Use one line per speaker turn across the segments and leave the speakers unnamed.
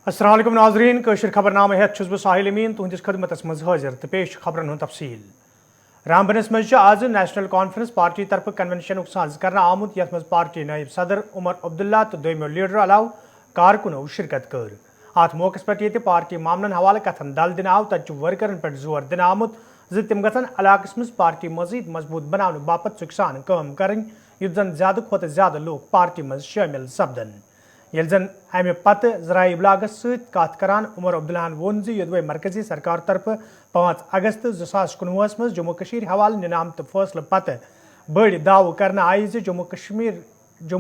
अस्सलाम वालेकुम नाज़रीन कशर खबरनामे हेत छुस बह साहिल अमीन तुहंदिस खदमतस मज हाजिर तो पेश खबरन हुंद तफसील। रामबनस मज आज नेशनल कॉन्फ्रेंस पार्टी तरफ कन्वेंशन साज करना आमुत यथ मज पार्टी नायब सदर उमर अब्दुल्ला तो दोयमो लीडर अलाव कारकुनो शिरकत कर। अत मौके पे ये पार्टी मामलन हवाले कथन दल दिन आव तत वर्करन पे जोर दिन आमुत ज तिम गन इलाकस मज पार्टी मजीद मजबूत बनाने बापत सुख सान काम करन युत जन ज्यादा खोत ज्यादा लोग पार्टी मज शामिल सपदन। ये जन अमे पत ज़राए इबलागस सत करान उमर अब्दुल्लाहन वोन योदवे मरकजी सरकार तरफ 5 अगस्त 2019 मज जम्मू कशीर हवाले निनाम तो फैसले पत बड़ दाव करना आय जम्मू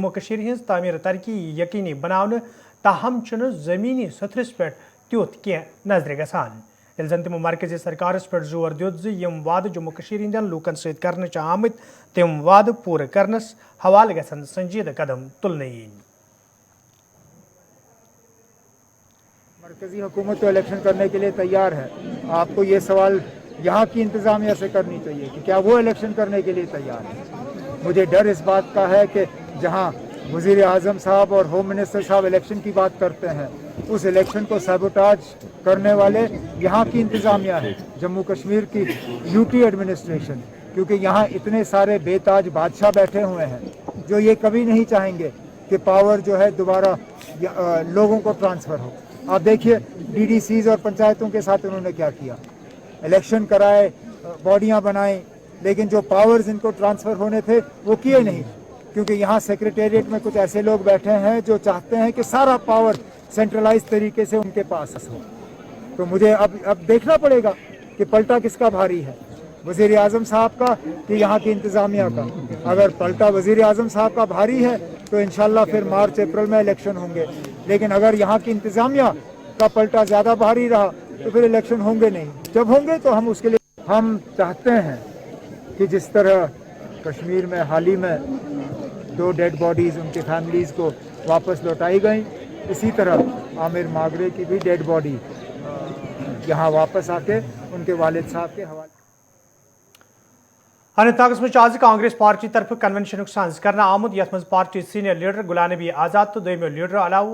कशीर हिंस तामीर तरक्की यकीनी बनाने ताहम ज़मीनी सतरस पे त्युत कह नजर गसान। ये जन तमो मरकजी सरकार पे जोर दित यम वाद जम्मू कशीर हिंदन लूकन सत करने आमत तम वाद पूरे करनस हवाले गसन संजीदा कदम तुलने यीन।
मरकजी हुकूमत तो इलेक्शन करने के लिए तैयार है। आपको ये सवाल यहाँ की इंतज़ामिया से करनी चाहिए कि क्या वो इलेक्शन करने के लिए तैयार है। मुझे डर इस बात का है कि जहाँ वज़ीर आज़म साहब और होम मिनिस्टर साहब इलेक्शन की बात करते हैं, उस इलेक्शन को सैबोटाज करने वाले यहाँ की इंतज़ामिया है, जम्मू कश्मीर की यूटी एडमिनिस्ट्रेशन। क्योंकि यहाँ इतने सारे बेताज बादशाह बैठे हुए हैं जो ये कभी नहीं चाहेंगे कि पावर जो है दोबारा लोगों को ट्रांसफ़र हो। आप देखिए डीडीसीज और पंचायतों के साथ उन्होंने क्या किया, इलेक्शन कराए, बॉडियां बनाई, लेकिन जो पावर्स इनको ट्रांसफ़र होने थे वो किए नहीं, क्योंकि यहाँ सेक्रेटेरिएट में कुछ ऐसे लोग बैठे हैं जो चाहते हैं कि सारा पावर सेंट्रलाइज तरीके से उनके पास हो। तो मुझे अब देखना पड़ेगा कि पलटा किसका भारी है, वज़ीर आज़म साहब का कि यहाँ की इंतज़ामिया का। अगर पलटा वज़ीर आज़म साहब का भारी है तो इंशाल्लाह फिर मार्च अप्रैल में इलेक्शन होंगे, लेकिन अगर यहाँ की इंतज़ामिया का पलटा ज़्यादा भारी रहा तो फिर इलेक्शन होंगे नहीं। जब होंगे तो हम उसके लिए हम चाहते हैं कि जिस तरह कश्मीर में हाल ही में 2 डेड बॉडीज़ उनके फैमिलीज़ को वापस लौटाई गई, इसी तरह आमिर मागरे की भी डेड बॉडी यहाँ वापस आके उनके वालिद साहब के हवाले।
अनंतनाग में आज कांग्रेस पार्टी तरफ कन्वेंशन साज करना आमुद यथ मज party senior leader Ghulam Nabi Azad तो दोयमो लीडर अलाव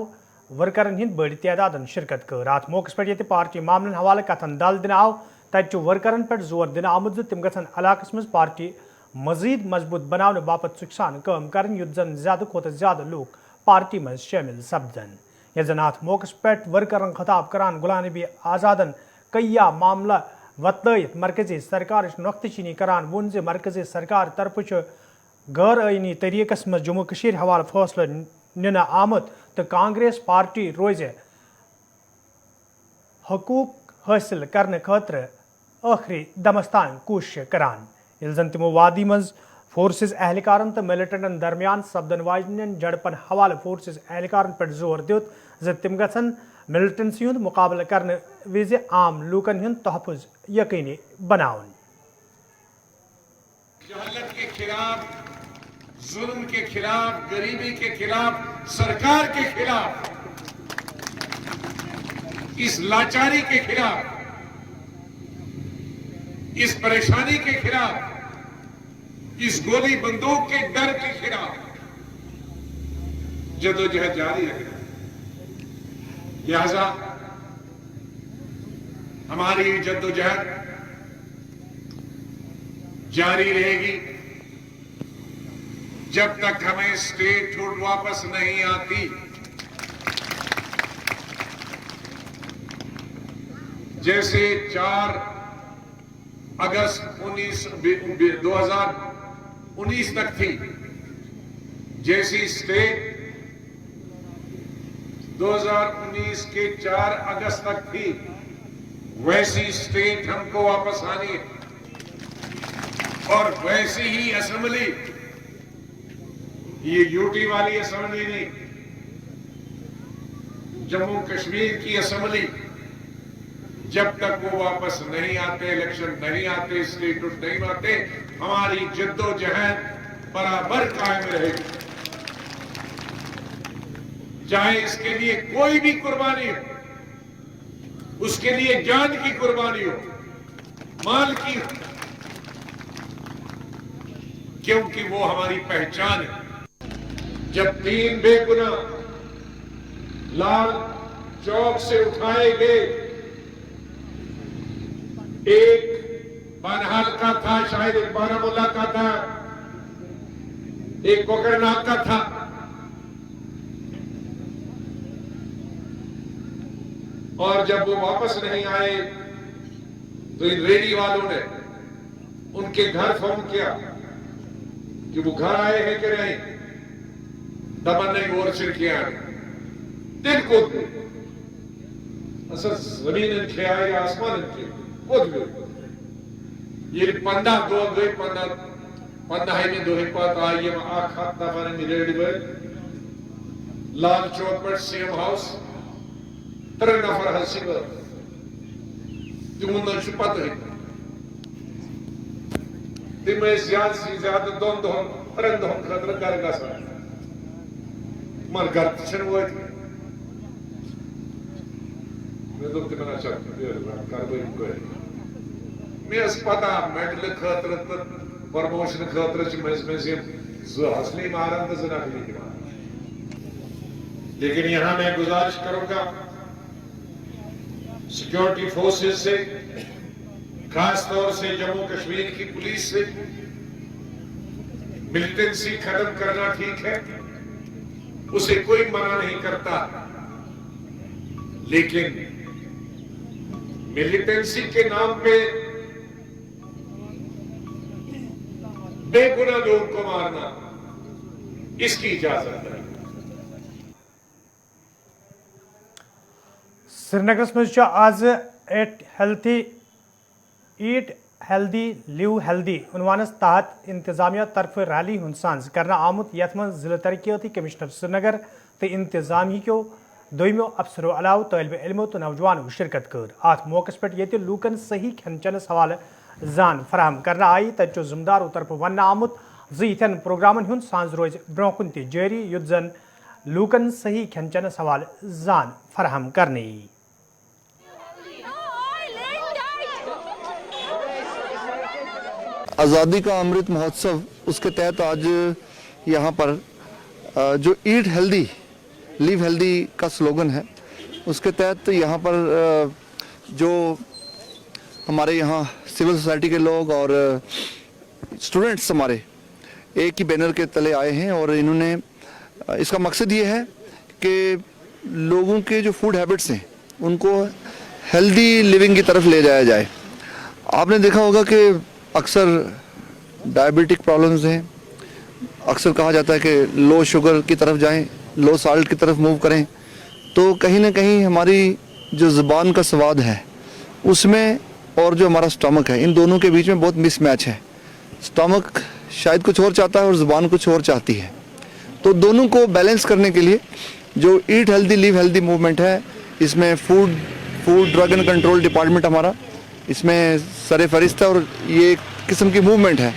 वर्करन हिंद बड़ तादाद शिरकत कर। अत मौके पे ये पार्टी मामलन हवाले कथन दल दिन आव तत वर्करन पे जोर दिन आमुद तिम गन इलाकस मज पार्टी मजीद मजबूत बनाने बापत सुख सान काम कर युत जन ज्यादा खोत ज्यादा लोग पार्टी मज शामिल सपदन। ये जन अत मौके पे वर्करन खताब करान गुलाम नबी आज़ादन कया मामला वतलत मरकजी सरकार नुख्तचीनी करान वोन मरकजी सरकार तरफ गैर आईनी तरीकस मज जम्मू कशीर हवाले फैसले निना आमत तो कांग्रेस पार्टी रोज हकूक हासिल करने खतर आखिरी दमस्तान कोशिश करान। ये जन तमो वादी मज फोर्सेस एहलकारन तो मिलिटेंटन दरमियान सपदन वाजन झड़पन हवाले फोर्सेस एहलकारन पे जोर दित तिम गन मिलिटेंसी हुंद मुकाबला करने विज आम लूकन हुंद तहफ़्फ़ुज़ यकीनी बनाउन।
जहालत के खिलाफ, जुल्म के खिलाफ, गरीबी के खिलाफ, सरकार के खिलाफ, इस लाचारी के खिलाफ, इस परेशानी के खिलाफ, इस गोली बंदूक के डर के खिलाफ जदोजहद जारी है। लिहाजा हमारी जद्दोजहद जारी रहेगी जब तक हमें स्टेटहुड वापस नहीं आती। जैसे 4 अगस्त 2019 तक थी, जैसी स्टेट 2019 के 4 अगस्त तक थी, वैसी स्टेट हमको वापस आनी है और वैसी ही असेंबली, ये यूटी वाली असेंबली नहीं, जम्मू कश्मीर की असेंबली, जब तक वो वापस नहीं आते, इलेक्शन नहीं आते, स्टेटहुड नहीं आते, हमारी जद्दोजहद बराबर कायम रहेगी। चाहे इसके लिए कोई भी कुर्बानी हो, उसके लिए जान की कुर्बानी हो, माल की हो, क्योंकि वो हमारी पहचान है। जब 3 बेगुनाह लाल चौक से उठाए गए, एक बनहाल का था, शायद एक बारामूला का था, एक कोकरनाग का था। और जब वो वापस नहीं आए तो इन रेडी वालों ने उनके घर फोन किया कि वो घर आए हैं कि नहीं। दमन ने गौर से किया, दिल को असल जमीन इनके आए, आसमान इनके कूद गए। ये पंदा दो गए, पंदा है में दो पात आई आखा दमन रेडी लाल चौक पर सीएम हाउस 3 नफर हसीब तिमन पत तम ज्यादा से ज्यादा 2 दोहन 3 दोहन खतर घर गसान मगर घर वो मे दोप तम अच्छा कर मे पता मेडल खतर तो प्रमोशन खतर मज असली मारन तो नकली मारन। लेकिन यहां मैं गुजारिश करूंगा सिक्योरिटी फोर्सेस से, खास तौर से जम्मू कश्मीर की पुलिस से, मिलिटेंसी खत्म करना ठीक है, उसे कोई मना नहीं करता, लेकिन मिलिटेंसी के नाम पे बेगुनाह लोगों को मारना, इसकी इजाजत है।
श्रीनगर मज आज ईट हेल्दी लिव हेल्दी उनवानस तहत इंतजामिया तरफ रैली हुंद सांझ करना आमुत यथ मज जिला तरक्याती कमिश्नर श्रीनगर तो इंतजामी क्यों दोयमो अफसरों अलाव तलब इल्मो तो नौजवानों शिरकत कर। अत मौकस पे ये लूकन सही खन चनस हवाले जान फराहम करना आई तचो जिम्मेदारों तरफ वन आमुत यन प्रोग्रामन हुंद सांझ रोज ब्रोह कुन जारी युद्ध जन लूकन सही खन चनस हवाले जान फराहम करने।
आज़ादी का अमृत महोत्सव, उसके तहत आज यहाँ पर जो ईट हेल्दी लिव हेल्दी का स्लोगन है, उसके तहत यहाँ पर जो हमारे यहाँ सिविल सोसाइटी के लोग और स्टूडेंट्स हमारे एक ही बैनर के तले आए हैं और इन्होंने इसका मकसद ये है कि लोगों के जो फूड हैबिट्स हैं उनको हेल्दी लिविंग की तरफ ले जाया जाए। आपने देखा होगा कि अक्सर डायबिटिक प्रॉब्लम्स हैं, अक्सर कहा जाता है कि लो शुगर की तरफ जाएं, लो साल्ट की तरफ मूव करें, तो कहीं ना कहीं हमारी जो ज़ुबान का स्वाद है उसमें और जो हमारा स्टमक है, इन दोनों के बीच में बहुत मिसमैच है। स्टमक शायद कुछ और चाहता है और ज़ुबान कुछ और चाहती है, तो दोनों को बैलेंस करने के लिए जो eat healthy live healthy movement है, इसमें food drug and control department हमारा इसमें सरे फरिश्त है और ये एक किस्म की मूवमेंट है।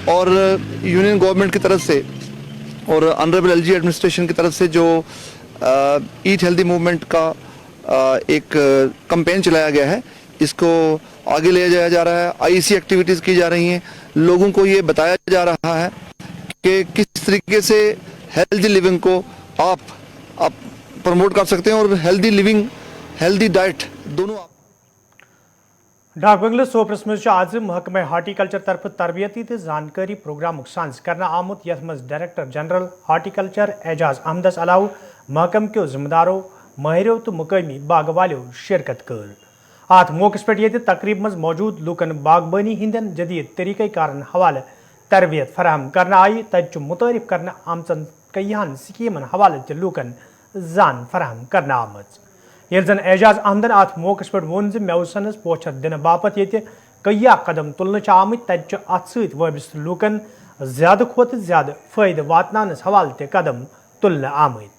और यूनियन गवर्नमेंट की तरफ से और ऑनरेबल एलजी एडमिनिस्ट्रेशन की तरफ से जो ईट हेल्दी मूवमेंट का एक कैंपेन चलाया गया है, इसको आगे ले जाया जा रहा है। आईसी एक्टिविटीज़ की जा रही हैं, लोगों को ये बताया जा रहा है कि किस तरीके से हेल्दी लिविंग को आप प्रमोट कर सकते हैं और हेल्दी लिविंग हेल्दी डाइट दोनों
डाक बंगल सोपरस मज आज महकमा हार्टिकल्चर तरफ तरबियती तो जानकारी प्रोग्राम सांझ करना आमुत यथ मज डायरेक्टर जनरल हार्टिकल्चर एजाज अहमदस अलाव महकम के जिम्मेदारों माहिरों तो मुकामी बाग वालों शिरकत कर। अत मौके पे ये तकरीब मज मौजूद लूकन बागबानी हिंदन जदीद तरीक़ कारन हवाले तरबियत फराहम करना आई तजु मुतारिफ करना आमचन कईहान स्कीमन हवाले लूकन जान फराहम करना आमज। ये जन एजाज अहमदन अत मौके पे वोन मेवसनस पोचर दिन बापत ये कईया कदम तुलने आमत तजु अत वाबस्त लूकन ज्यादा खोत ज्यादा फायदे वातनानस हवाले कदम तुलने आमत।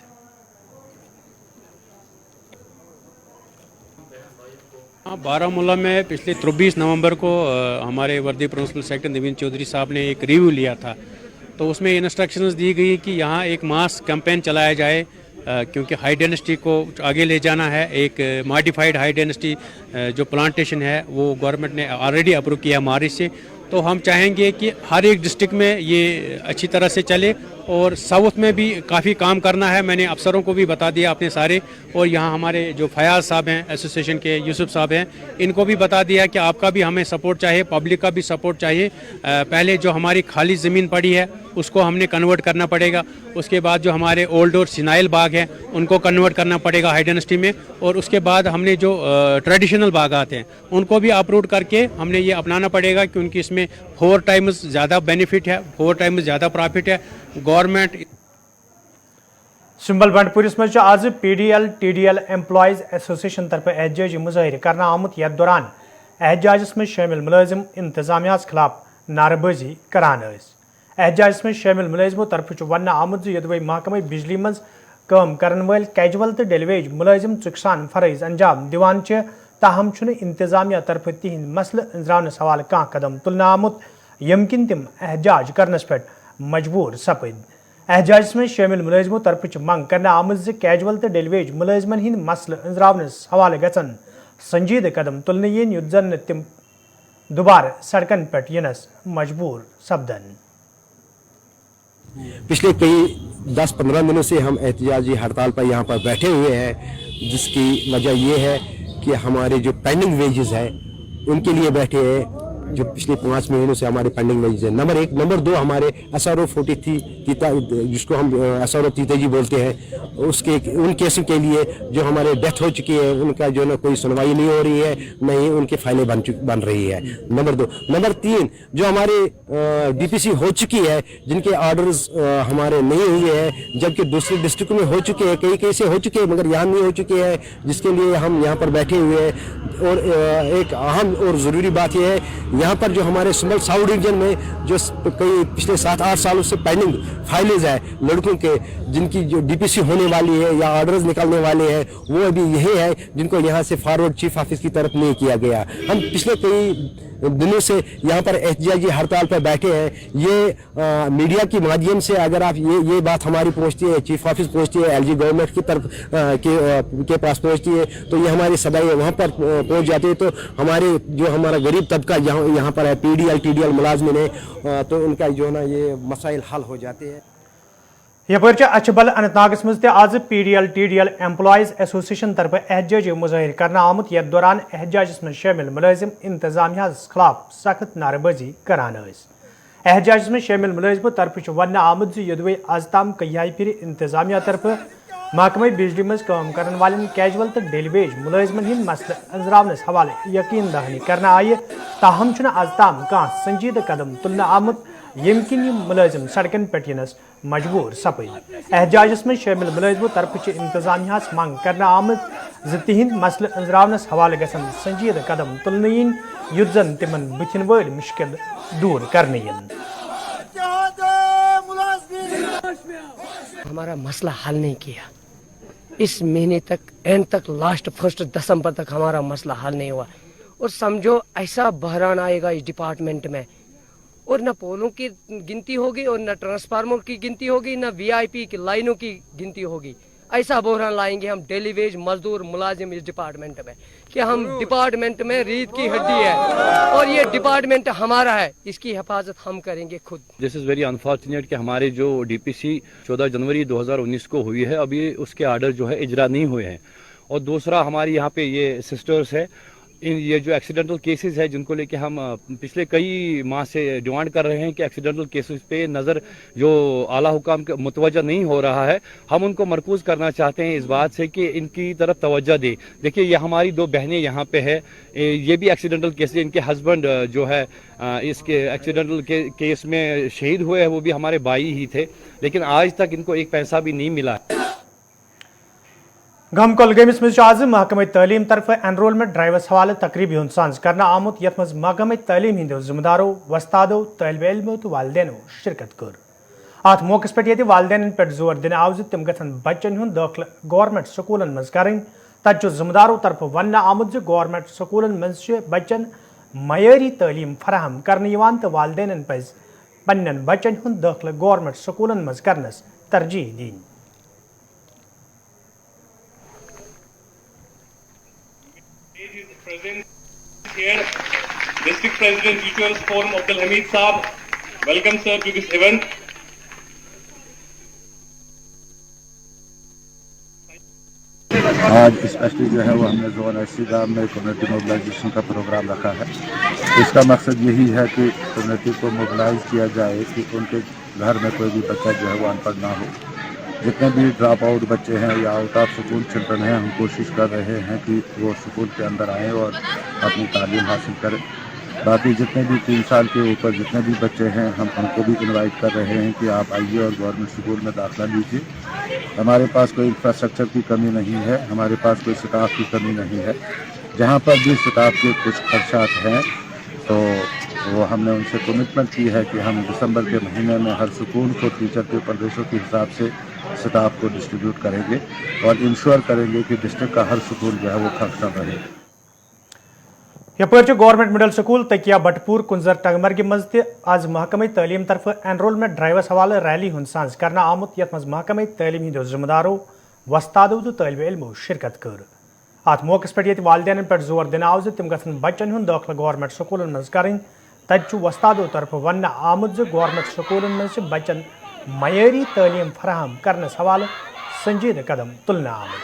बारामूला में पिछले 23 नवंबर को हमारे वर्दी प्रिंसिपल सेक्रेटरी नवीन चौधरी साहब ने एक रिव्यू लिया था, तो उसमें इंस्ट्रक्शंस दी गई कि यहाँ एक मास कैंपेन चलाया जाए, क्योंकि हाई डेंसिटी को आगे ले जाना है। एक मॉडिफाइड हाई डेंसिटी जो प्लांटेशन है वो गवर्नमेंट ने ऑलरेडी अप्रूव किया मार्च से, तो हम चाहेंगे कि हर एक डिस्ट्रिक्ट में ये अच्छी तरह से चले और साउथ में भी काफ़ी काम करना है। मैंने अफसरों को भी बता दिया अपने सारे, और यहाँ हमारे जो फयाज साहब हैं एसोसिएशन के, यूसुफ साहब हैं, इनको भी बता दिया कि आपका भी हमें सपोर्ट चाहिए, पब्लिक का भी सपोर्ट चाहिए। पहले जो हमारी खाली ज़मीन पड़ी है उसको हमने कन्वर्ट करना पड़ेगा, उसके बाद जो हमारे ओल्ड और सिनाइल बाग हैं उनको कन्वर्ट करना पड़ेगा हाई डेंसिटी में, और उसके बाद हमने जो ट्रेडिशनल बागात हैं उनको भी अपरूट करके हमने ये अपनाना पड़ेगा कि उनकी इसमें 4 टाइम्स ज़्यादा बेनिफिट है, 4 टाइम्स ज़्यादा प्रॉफिट है। गवर्नमेंट
सिंबल बंडपुरिस मज आज PDL TDL एम्प्लॉइज एसोसिएशन तरफ एहतजाजी मुजाहिर करना आमुत। यथ दौरान एहतजाजस में शामिल मुलाजिम इंतजामिया खिलाफ नारेबाजी करान। एहतजाजस में शामिल मुलाजिमों तरफ वन आमुत यदि महकमे बिजली मज काम करन वाल कैजुअल तो डेलीवेज मुलाजिम चुकसान फरज अंजाम दिवान चे, ताहम इंतजामिया तरफ तिहंद मसल अंजरानस हवाले कह कदम तुलना आमुत यमकिन तिम एहतजाज करनस पे मजबूर सपद। एहतजाज में शामिल मुलाजिमों तरफ मंग करना आमद कैजुअल तो डेलीवेज मुलाजिमन हिंद मसल अंजरानस हवाले गसन संजीद कदम तुलने यन युद्ध जन तिम दोबारा सड़कन पे यनस मजबूर सपदन।
पिछले कई 10-15 दिनों से हम एहतजाजी हड़ताल पर यहाँ पर बैठे हुए हैं, जिसकी वजह ये है कि हमारे जो पेंडिंग वेजेस है उनके लिए बैठे हैं, जो पिछले 5 महीनों से हमारे पेंडिंग वेजेस है। नंबर 1, नंबर 2 हमारे SRO 43 जिसको हम SRO तीतेजी बोलते हैं, उसके उन केसों के लिए जो हमारे डेथ हो चुकी है उनका जो ना कोई सुनवाई नहीं हो रही है, न ही उनकी फाइलें बन रही है। नंबर 2, नंबर 3 जो हमारे DPC हो चुकी है, जिनके ऑर्डर्स हमारे नहीं हुए हैं, जबकि दूसरे डिस्ट्रिक्ट में हो चुके हैं, कई से हो चुके हैं मगर यहाँ नहीं हो चुके हैं, जिसके लिए हम यहाँ पर बैठे हुए हैं। और एक अहम और ज़रूरी बात यह है, यहाँ पर जो हमारे सुंबल साउथ रीजन में जो कई पिछले 7-8 सालों से पेंडिंग फाइलें है लड़कों के, जिनकी जो DPC होने वाली है या ऑर्डर्स निकलने वाले हैं, वो अभी यही है जिनको यहाँ से फॉरवर्ड चीफ ऑफिस की तरफ नहीं किया गया। हम पिछले कई दिनों से यहाँ पर एहतजाजी हड़ताल पर बैठे हैं। ये मीडिया के माध्यम से अगर आप ये बात हमारी पहुँचती है, चीफ ऑफिस पहुँचती है, LG गवर्नमेंट की तरफ के पास पहुँचती है, तो ये हमारी सदाई वहाँ पर पहुँच जाती है। तो हमारे जो हमारा गरीब तबका यहाँ पर है, PDL TDL मुलाजमिन है, तो उनका जो है ना ये मसाइल हल हो जाते हैं।
यपर अचबल अनंतनागस मज आज PDL TDL एम्प्लॉइज एसोसिएशन तरफ एहतजाजी मुजाहिर करना आमुत। यथ दौरान एहतजाजस में शामिल मुलाजिम इंतजामिया खिलाफ सख्त नारेबाजी करान। एहतजाजस में शामिल मुलाजिमों तरफ वन आमुत यदि आज ताम कई फिर इंतजामिया तरफ महकमे बिजली मज काम करन वाले कैजुअल तो डेलीवेज मुलाजिमन हिंद मसल अंजरानस हवाले यकीन दहानी करना आय, ताहम आज ताम कह संजीद कदम तुलना आमुत यमकिन मुलाजिम सड़कन पे यनस मजबूर सपद। एहतजाजस में शामिल मुलाजिमों तरफ इंतजामिया मंग करना आमद तिहंद मसल अंजरानस हवाले गसन संजीद कदम तुलने यन युद्ध जन तिमन बुथिन वल मुश्किल दूर करने यन।
हमारा मसला हल नहीं किया इस महीने तक, एंड तक, लास्ट 1 दिसंबर तक हमारा मसला हल नहीं हुआ। और समझो ऐसा बहरान आएगा इस डिपार्टमेंट में, और न पोलों की गिनती होगी और न ट्रांसफार्मर की गिनती होगी, न VIP की लाइनों की गिनती होगी। ऐसा बहरान लाएंगे हम डेली वेज मजदूर मुलाजिम इस डिपार्टमेंट में कि हम डिपार्टमेंट में रीढ़ की हड्डी है और ये डिपार्टमेंट हमारा है, इसकी हिफाजत हम करेंगे खुद।
दिस इज़ वेरी अनफॉर्चुनेट कि हमारे जो DPC 14 जनवरी 2019 को हुई है, अभी उसके आर्डर जो है इजरा नहीं हुए हैं। और दूसरा हमारी यहाँ पे ये सिस्टर्स है, ये जो एक्सीडेंटल केसेस है जिनको लेके हम पिछले कई माह से डिमांड कर रहे हैं कि एक्सीडेंटल केसेस पे नज़र जो आला हुकाम का मुतवज्जा नहीं हो रहा है, हम उनको मरकूज़ करना चाहते हैं इस बात से कि इनकी तरफ तवज्जो दे। देखिए ये हमारी 2 बहनें यहाँ पे है, ये भी एक्सीडेंटल केस, इनके हस्बैंड जो है इसके एक्सीडेंटल केस में शहीद हुए हैं, वो भी हमारे भाई ही थे, लेकिन आज तक इनको एक पैसा भी नहीं मिला।
गम कोलगेमिस मज आज महकमे तालीम तरफ एनरोलमेंट ड्राइवर्स हवाले तकरीबी हुंद सांझ करना आमुत। यथ मज महकमे तालीम हिंदो जिम्मेदारों, वस्तादों, तालिब इल्मों तो वालिदैन शिरकत कर। अत मौके पे ये वालिदैन पे जोर दिन आव तम गन बच्चन हुंद दाखिल गवर्नमेंट स्कूलन मज करें। तत जिम्मेदारों तरफ वन आमुत गवर्नमेंट स्कूलन मज बच्चन मयारी तालीम फराहम करने तो वालिदैन पज पन्न बच्चन हुंद दाखिल गवर्नमेंट स्कूलन मज करनस तरजीह दीन।
Present here, this District President Teachers Forum Abdul Hamid Saab. Welcome sir to this event.
आज स्पेशली जो है वो हमने जोन एसी गांव में कम्युनिटी मोबिलाइजेशन का प्रोग्राम रखा है। इसका मकसद यही है कि कम्युनिटी को मोबिलाइज किया जाए कि उनके घर में कोई भी बच्चा जो है वो अनपढ़ ना हो। जितने भी ड्रॉप आउट बच्चे हैं या आउट ऑफ स्कूल चिल्ड्रन हैं, हम कोशिश कर रहे हैं कि वो स्कूल के अंदर आएँ और अपनी तालीम हासिल करें। बाकी जितने भी 3 साल के ऊपर जितने भी बच्चे हैं, हम उनको भी इनवाइट कर रहे हैं कि आप आइए और गवर्नमेंट स्कूल में दाखिला लीजिए। हमारे पास कोई इंफ्रास्ट्रक्चर की कमी नहीं है, हमारे पास कोई स्टाफ की कमी नहीं है। जहाँ पर भी स्टाफ के कुछ खर्चात हैं तो वो हमने उनसे कमिटमेंट की है कि हम दिसंबर के महीने में हर स्कूल को टीचर के प्रदेशों के हिसाब से स्टाफ को डिस्ट्रीब्यूट करेंगे और इंश्योर करेंगे कि डिस्ट्रिक्ट का हर स्कूल जो है वो खर्चा रहे।
यपर गवर्नमेंट मिडल स्कूल तकिया बटपुर कुंजर टंगमर्ग मज आज महकमे तलीम तरफ एनरोलमेंट ड्राइवस हवाले रैली हुंद सांझ करना आमुत यथ मज महकमे तलीम हिंदो जिम्मेदारों वस्तादों तो तलब इल्मो शिरकत कर। अत मौके पे वालदेन पे जोर दिन आव तम गन बच्चन हुंद दाखिल गवर्नमेंट स्कूलन मज करें। तत वस्तादों तरफ वन आमुत गवर्नमेंट स्कूलन मज बच्चन मयारी तलीम फराहम करने हवाले संजीदा कदम तुलना आमद।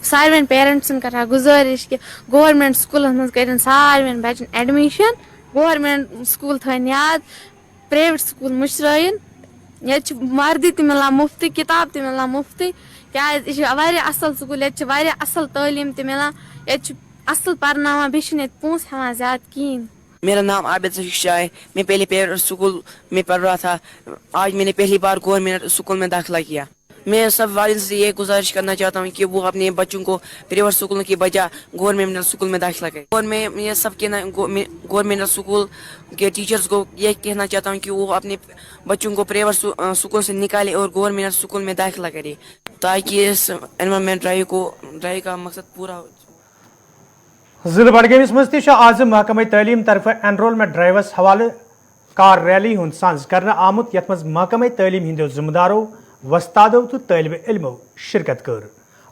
सारवें पेरेंट्सन कर गुजारिश कि गवर्नमेंट स्कूल मज कर सारवें बच्चन एडमिशन। गवर्नमेंट स्कूल थन याद, प्राइवेट स्कूल मुशराइन। ये वर्दी त मिलान मुफ्ती, किताब त मिलान मुफ्ती। क्या असल स्कूल, ये असल तालीम त मिलान, ये असल पर्नावान, बेन पोस हेवान ज्यादा कहें।
मेरा नाम आबिद शाह है। मैं पहले प्राइवेट स्कूल में पढ़ रहा था, आज मैंने पहली बार गवर्नमेंट स्कूल में दाखिला किया। मैं सब वालिद से ये गुजारिश करना चाहता हूँ कि वो अपने बच्चों को प्राइवेट स्कूल की बजाय गवर्नमेंट स्कूल में दाखिला करें। और मैं ये सब कहना गवर्नमेंट स्कूल के टीचर्स को ये कहना चाहता हूँ कि वो अपने बच्चों को प्राइवेट स्कूल से निकाले और गवर्नमेंट स्कूल में दाखिला करे, ताकि इस एनवायरनमेंट ड्राइव का मकसद पूरा हो।
जिले बडगमिस मज आज महकमे तलीम तरफ एनरोलमेंट ड्राइवस हवाले कार रैली हुंद सांझ करना आमुत यथ मज महकमे तलीम हिंदो जिम्मेदारों वस्तादों तो तलब इल्मो शिरकत कर।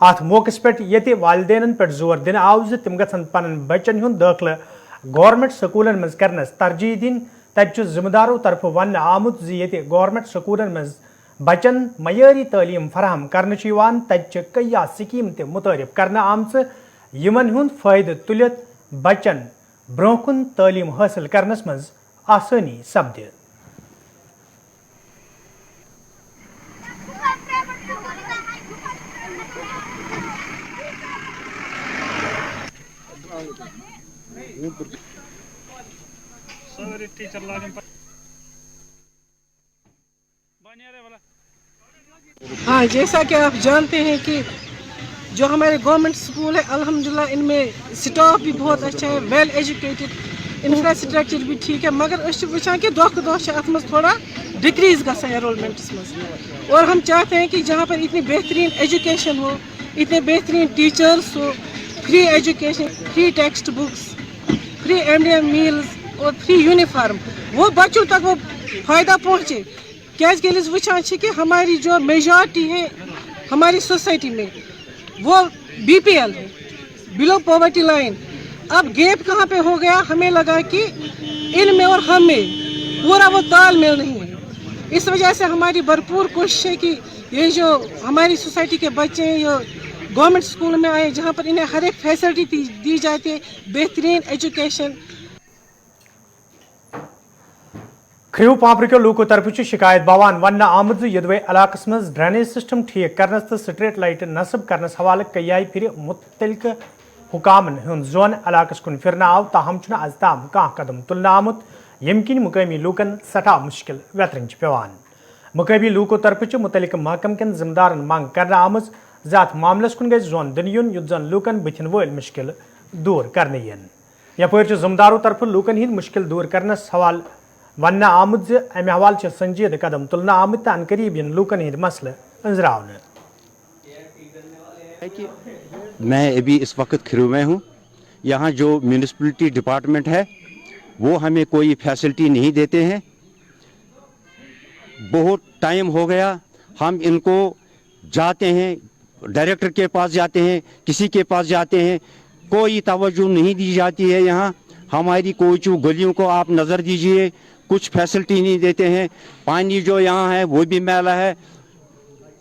अत मौके पे वालदेन पे जोर दिन आव तम गन पन बच्चन हुंद दाखिल गवर्नमेंट स्कूलन मज करनस तरजीह दिन। तत जिम्मेदारों तरफ वन आमुत ये गवर्नमेंट स्कूलन मज बच्चन मयारी तलीम फराहम कर तत कई स्कीम त मुतारिफ कर आमच यमन हुंद फायदे तुलित बच्चन ब्रोकुन तलीम हासिल करनस मज आसानी सपद।
हाँ, जैसा कि आप जानते हैं कि जो हमारे गवर्नमेंट स्कूल है अल्हम्दुलिल्लाह इनमें स्टाफ भी बहुत अच्छा है, वेल एजुकेटेड, इंफ्रास्ट्रक्चर भी ठीक है, मगर वुचान कि दह थोड़ा डिक्रीज ग एनरोलमेंट मज। और हम चाहते हैं कि जहाँ पर इतनी बेहतरीन एजुकेशन हो, इतने बेहतरीन टीचर्स हो, free education, free text books, free MDA meals और फ्री यूनिफॉर्म, वो बच्चों तक वो फ़ायदा पहुँचे। क्या वुचान कि हमारी जो मेजॉरिटी है हमारी सोसाइटी में वो बीपीएल है, बिलो पॉवर्टी लाइन। अब गैप कहाँ पे हो गया, हमें लगा कि इनमें और हम में पूरा वो तालमेल नहीं है। इस वजह से हमारी भरपूर कोशिश है कि ये जो हमारी सोसाइटी के बच्चे हैं ये गवर्नमेंट स्कूल में आए, जहाँ पर इन्हें हर एक फैसिलिटी दी जाती है, बेहतरीन एजुकेशन।
खरीव पापरिको लूको तरफ शिकायत बवान वन आमद यदवे इलाकस मज ड्रेनेज सिस्टम ठीक करनस तो स्ट्रीट लाइट नस्ब करनस हवाले कई फिर मुतलक हुकामन हुंद जोन इलाकस कुन फिरना आव, ताहम आज ताम कह कदम तुलना आमुत यम किन मुकामी लूकन सठा मुश्किल वेतरन पेवान। मुकामी लूको तरफ मुतलक महकम कन जिम्मेदारन मांग करना आमज जात मामलस कुन गज जोन दिन युन युत जन लूकन बथिन वल मुश्किल दूर करने यन। यपर जिम्मेदारों तरफ लूकन हिंद मुश्किल दूर करनस हवाल वन आमुद अमे हवाल संजीद कदम तुलना आमुत अन करीब इन लूकन हिंद मसले अंजरावन।
कि मैं अभी इस वक्त खिरू में हूँ। यहाँ जो म्यूनिसिपलिटी डिपार्टमेंट है वो हमें कोई फैसिलिटी नहीं देते हैं। बहुत टाइम हो गया, हम इनको जाते हैं, डायरेक्टर के पास जाते हैं, किसी के पास जाते हैं, कोई तवज्जो नहीं दी जाती है। यहाँ हमारी कोचू गलियों को आप नज़र दीजिए, कुछ फैसिलिटी नहीं देते हैं। पानी जो यहाँ है वो भी मैला है।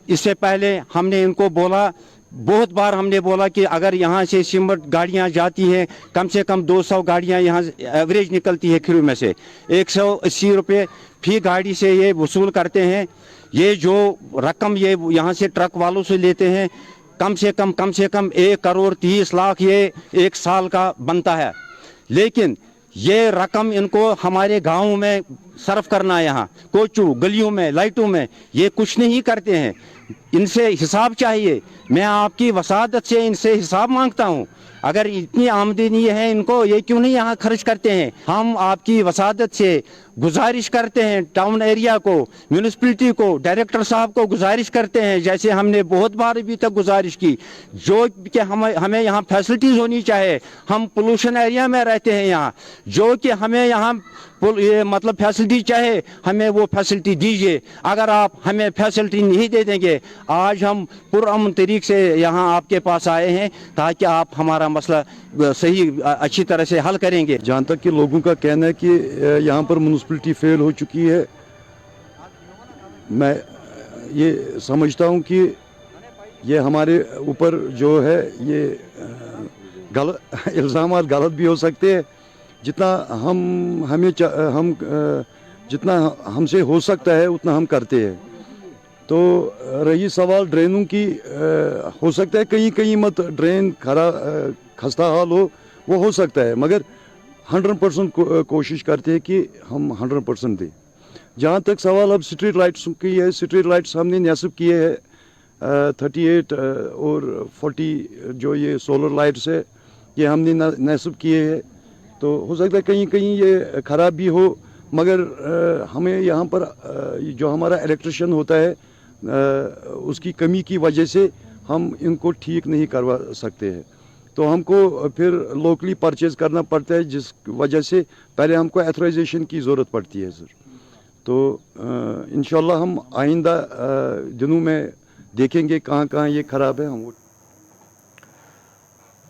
इससे पहले हमने इनको बोला, बहुत बार हमने बोला कि अगर यहाँ से सिमट गाड़ियाँ जाती हैं, कम से कम 200 गाड़ियाँ यहाँ एवरेज निकलती है खिरू में से, 180 रुपये फी गाड़ी से ये वसूल करते हैं। ये जो रकम ये यहाँ से ट्रक वालों से लेते हैं, कम से कम 1,30,00,000 ये एक साल का बनता है। लेकिन ये रकम इनको हमारे गाँव में सर्व करना है, यहाँ कोचू गलियों में, लाइटों में, ये कुछ नहीं करते हैं। इनसे हिसाब चाहिए। मैं आपकी वसादत से इनसे हिसाब मांगता हूँ। अगर इतनी आमदनी है इनको, ये क्यों नहीं यहाँ खर्च करते हैं? हम आपकी वसादत से गुजारिश करते हैं, टाउन एरिया को, म्यूनिसिपलिटी को, डायरेक्टर साहब को गुजारिश करते हैं, जैसे हमने बहुत बार अभी तक गुजारिश की, जो कि हमें यहाँ फैसिलिटीज़ होनी चाहिए। हम पोल्यूशन एरिया में रहते हैं यहाँ, जो कि हमें यहाँ ये मतलब फैसिलिटी चाहे, हमें वो फैसिलिटी दीजिए। अगर आप हमें फैसिलिटी नहीं दे देंगे, आज हम पुरअमन तरीके से यहाँ आपके पास आए हैं ताकि आप हमारा मसला सही अच्छी तरह से हल करेंगे।
जहाँ तक कि लोगों का कहना है कि यहाँ पर म्यूनिसिपलिटी फेल हो चुकी है, मैं ये समझता हूँ कि ये हमारे ऊपर जो है ये इल्ज़ामात गलत भी हो सकते हैं। जितना जितना हमसे हो सकता है उतना हम करते हैं। तो रही सवाल ड्रेनों की, हो सकता है कहीं कहीं मत ड्रेन खस्ता हाल हो, वो हो सकता है, मगर 100% कोशिश करते हैं कि हम 100% दें। जहाँ तक सवाल अब स्ट्रीट लाइट्स की है, स्ट्रीट लाइट्स हमने नस्ब किए हैं 38 और 40 जो ये सोलर लाइट्स है, ये हमने नस्ब किए हैं। तो हो सकता है कहीं कहीं ये ख़राब भी हो, मगर हमें यहाँ पर जो हमारा इलेक्ट्रिशियन होता है उसकी कमी की वजह से हम इनको ठीक नहीं करवा सकते हैं। तो हमको फिर लोकली परचेज़ करना पड़ता है, जिस वजह से पहले हमको एथोराइजेशन की ज़रूरत पड़ती है सर। तो इंशाल्लाह हम आइंदा दिनों में देखेंगे कहाँ कहाँ ये ख़राब है, हम